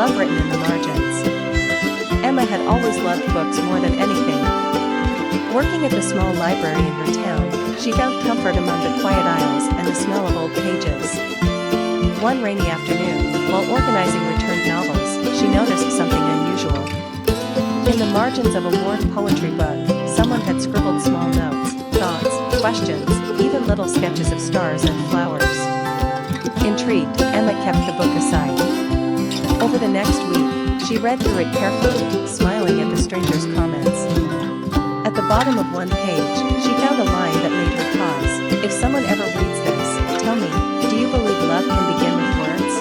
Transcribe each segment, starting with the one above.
love written in the margins. Emma had always loved books more than anything. Working at the small library in her town, she found comfort among the quiet aisles and the smell of old pages. One rainy afternoon, while organizing returned novels, she noticed something unusual. In the margins of a worn poetry book, someone had scribbled small notes, thoughts, questions, even little sketches of stars and flowers. Intrigued, Emma kept the book aside. Over the next week, she read through it carefully, smiling at the stranger's comments. At the bottom of one page, she found a line that made her pause. If someone ever reads this, tell me, do you believe love can begin with words?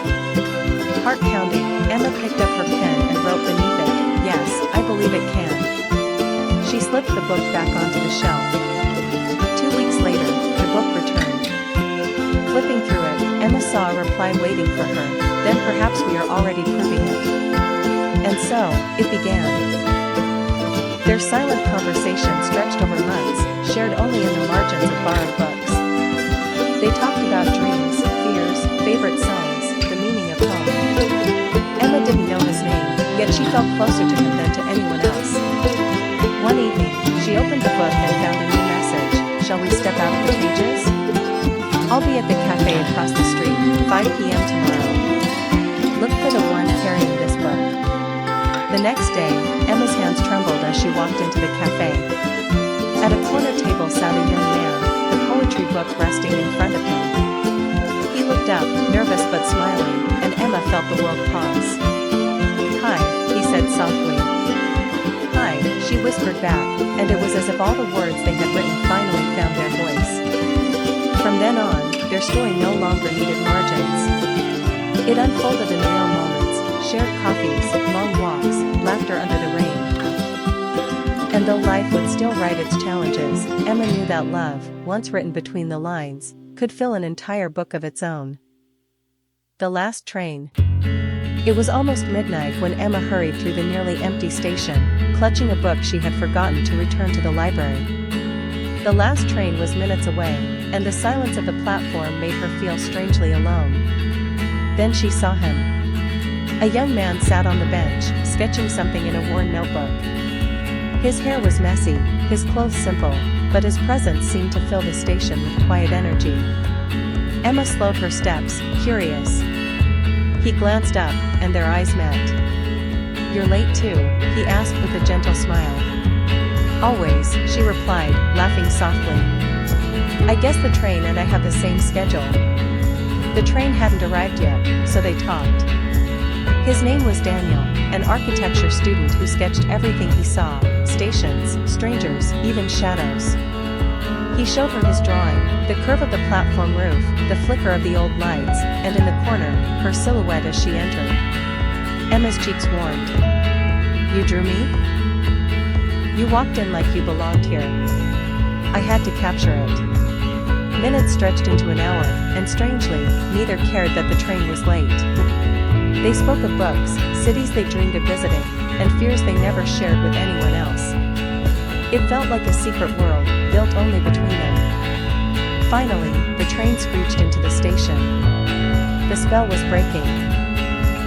Heart pounding, Emma picked up her pen and wrote beneath it, yes, I believe it can. She slipped the book back onto the shelf. 2 weeks later, the book returned. Flipping through it, Emma saw a reply waiting for her, then perhaps we are already proving it. And so, it began. Their silent conversation stretched over months, shared only in the margins of borrowed books. They talked about dreams, fears, favorite songs, the meaning of home. Emma didn't know his name, yet she felt closer to him than to anyone else. One evening, she opened the book and found a new message. Shall we step out of the pages? I'll be at the cafe across the street, 5 p.m. tomorrow. Look for the one carrying this book. The next day, Emma's hands trembled as she walked into the cafe. At a corner table sat a young man, the poetry book resting in front of him. He looked up, nervous but smiling, and Emma felt the world pause. Hi, he said softly. Hi, she whispered back, and it was as if all the words they had written finally found their voice. From then on, their story no longer needed margins. It unfolded in real moments, shared coffees, long walks, laughter under the rain. And though life would still write its challenges, Emma knew that love, once written between the lines, could fill an entire book of its own. The last train. It was almost midnight when Emma hurried through the nearly empty station, clutching a book she had forgotten to return to the library. The last train was minutes away, and the silence of the platform made her feel strangely alone. Then she saw him. A young man sat on the bench, sketching something in a worn notebook. His hair was messy, his clothes simple, but his presence seemed to fill the station with quiet energy. Emma slowed her steps, curious. He glanced up, and their eyes met. You're late too, he asked with a gentle smile. Always, she replied, laughing softly. I guess the train and I have the same schedule. The train hadn't arrived yet, so they talked. His name was Daniel, an architecture student who sketched everything he saw, stations, strangers, even shadows. He showed her his drawing, the curve of the platform roof, the flicker of the old lights, and in the corner, her silhouette as she entered. Emma's cheeks warmed. You drew me? You walked in like you belonged here. I had to capture it. Minutes stretched into an hour, and strangely, neither cared that the train was late. They spoke of books, cities they dreamed of visiting, and fears they never shared with anyone else. It felt like a secret world, built only between them. Finally, the train screeched into the station. The spell was breaking.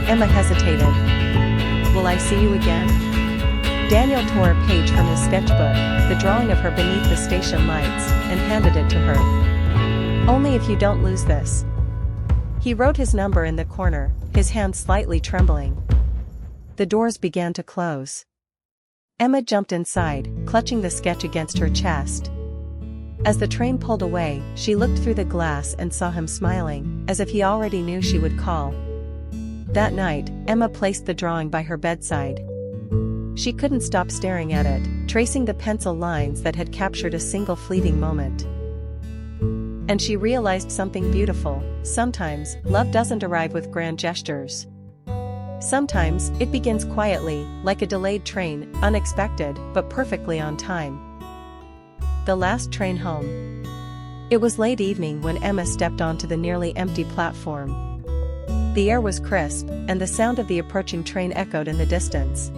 Emma hesitated. Will I see you again? Daniel tore a page from his sketchbook, the drawing of her beneath the station lights, and handed it to her. Only if you don't lose this. He wrote his number in the corner, his hand slightly trembling. The doors began to close. Emma jumped inside, clutching the sketch against her chest. As the train pulled away, she looked through the glass and saw him smiling, as if he already knew she would call. That night, Emma placed the drawing by her bedside. She couldn't stop staring at it, tracing the pencil lines that had captured a single fleeting moment. And she realized something beautiful. Sometimes, love doesn't arrive with grand gestures. Sometimes, it begins quietly, like a delayed train, unexpected, but perfectly on time. The last train home. It was late evening when Emma stepped onto the nearly empty platform. The air was crisp, and the sound of the approaching train echoed in the distance.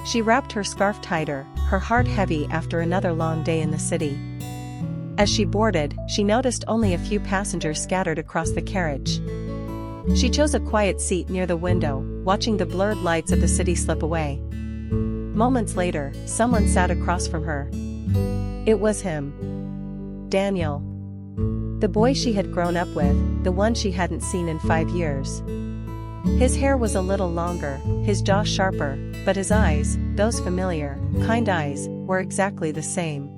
She wrapped her scarf tighter, her heart heavy after another long day in the city. As she boarded, she noticed only a few passengers scattered across the carriage. She chose a quiet seat near the window, watching the blurred lights of the city slip away. Moments later, someone sat across from her. It was him. Daniel. The boy she had grown up with, the one she hadn't seen in 5 years. His hair was a little longer, his jaw sharper, but his eyes, those familiar, kind eyes, were exactly the same.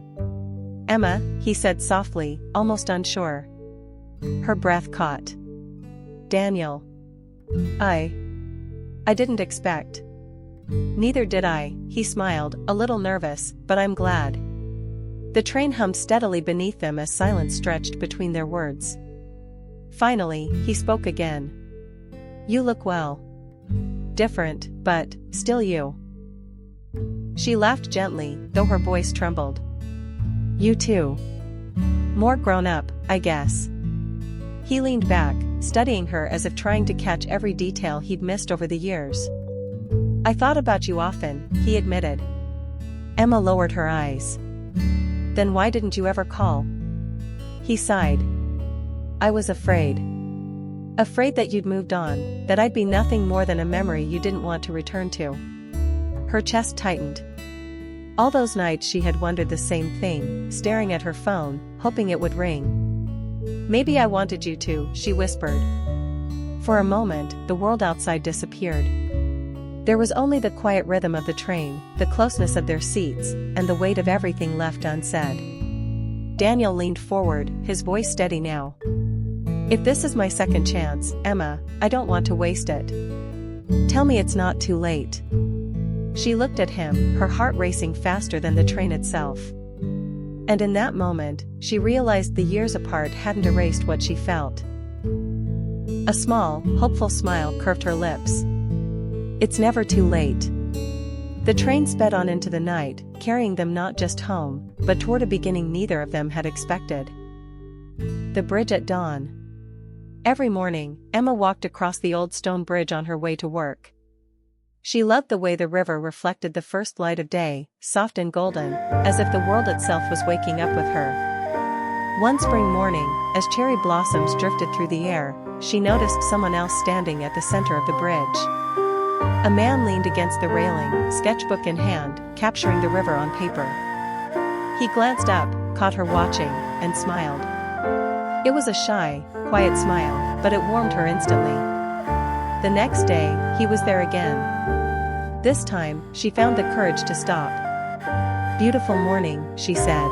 "Emma," he said softly, almost unsure. Her breath caught. "Daniel. I didn't expect." "Neither did I," he smiled, a little nervous, "but I'm glad." The train hummed steadily beneath them as silence stretched between their words. Finally, he spoke again. "You look well. Different, but still you." She laughed gently, though her voice trembled. "You too. More grown up, I guess." He leaned back, studying her as if trying to catch every detail he'd missed over the years. "I thought about you often," he admitted. Emma lowered her eyes. "Then why didn't you ever call?" He sighed. "I was afraid. Afraid that you'd moved on, that I'd be nothing more than a memory you didn't want to return to." Her chest tightened. All those nights she had wondered the same thing, staring at her phone, hoping it would ring. "Maybe I wanted you to," she whispered. For a moment, the world outside disappeared. There was only the quiet rhythm of the train, the closeness of their seats, and the weight of everything left unsaid. Daniel leaned forward, his voice steady now. "If this is my second chance, Emma, I don't want to waste it. Tell me it's not too late." She looked at him, her heart racing faster than the train itself. And in that moment, she realized the years apart hadn't erased what she felt. A small, hopeful smile curved her lips. "It's never too late." The train sped on into the night, carrying them not just home, but toward a beginning neither of them had expected. The bridge at dawn. Every morning, Emma walked across the old stone bridge on her way to work. She loved the way the river reflected the first light of day, soft and golden, as if the world itself was waking up with her. One spring morning, as cherry blossoms drifted through the air, she noticed someone else standing at the center of the bridge. A man leaned against the railing, sketchbook in hand, capturing the river on paper. He glanced up, caught her watching, and smiled. It was a shy, quiet smile, but it warmed her instantly. The next day, he was there again. This time, she found the courage to stop. "Beautiful morning," she said.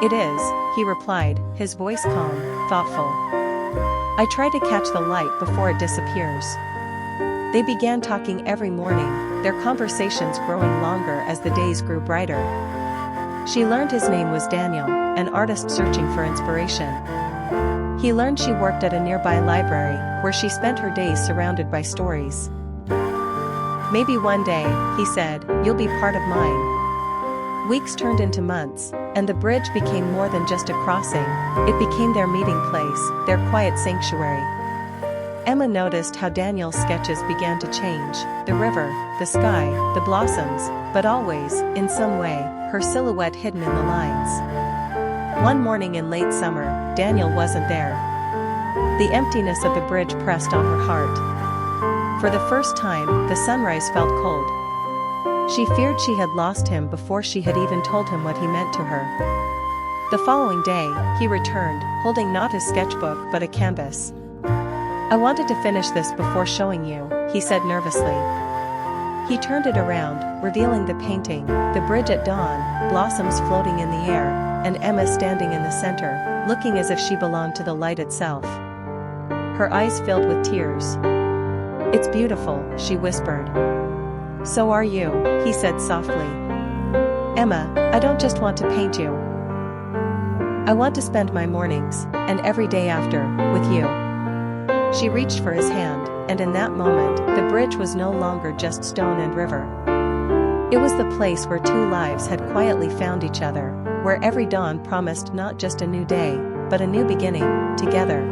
"It is," he replied, his voice calm, thoughtful. "I try to catch the light before it disappears." They began talking every morning, their conversations growing longer as the days grew brighter. She learned his name was Daniel, an artist searching for inspiration. He learned she worked at a nearby library, where she spent her days surrounded by stories. "Maybe one day," he said, "you'll be part of mine." Weeks turned into months, and the bridge became more than just a crossing, it became their meeting place, their quiet sanctuary. Emma noticed how Daniel's sketches began to change, the river, the sky, the blossoms, but always, in some way, her silhouette hidden in the lines. One morning in late summer, Daniel wasn't there. The emptiness of the bridge pressed on her heart. For the first time, the sunrise felt cold. She feared she had lost him before she had even told him what he meant to her. The following day, he returned, holding not his sketchbook but a canvas. "I wanted to finish this before showing you," he said nervously. He turned it around, revealing the painting, the bridge at dawn, blossoms floating in the air, and Emma standing in the center, looking as if she belonged to the light itself. Her eyes filled with tears. "It's beautiful," she whispered. "So are you," he said softly. "Emma, I don't just want to paint you. I want to spend my mornings, and every day after, with you." She reached for his hand, and in that moment, the bridge was no longer just stone and river. It was the place where two lives had quietly found each other, where every dawn promised not just a new day, but a new beginning, together.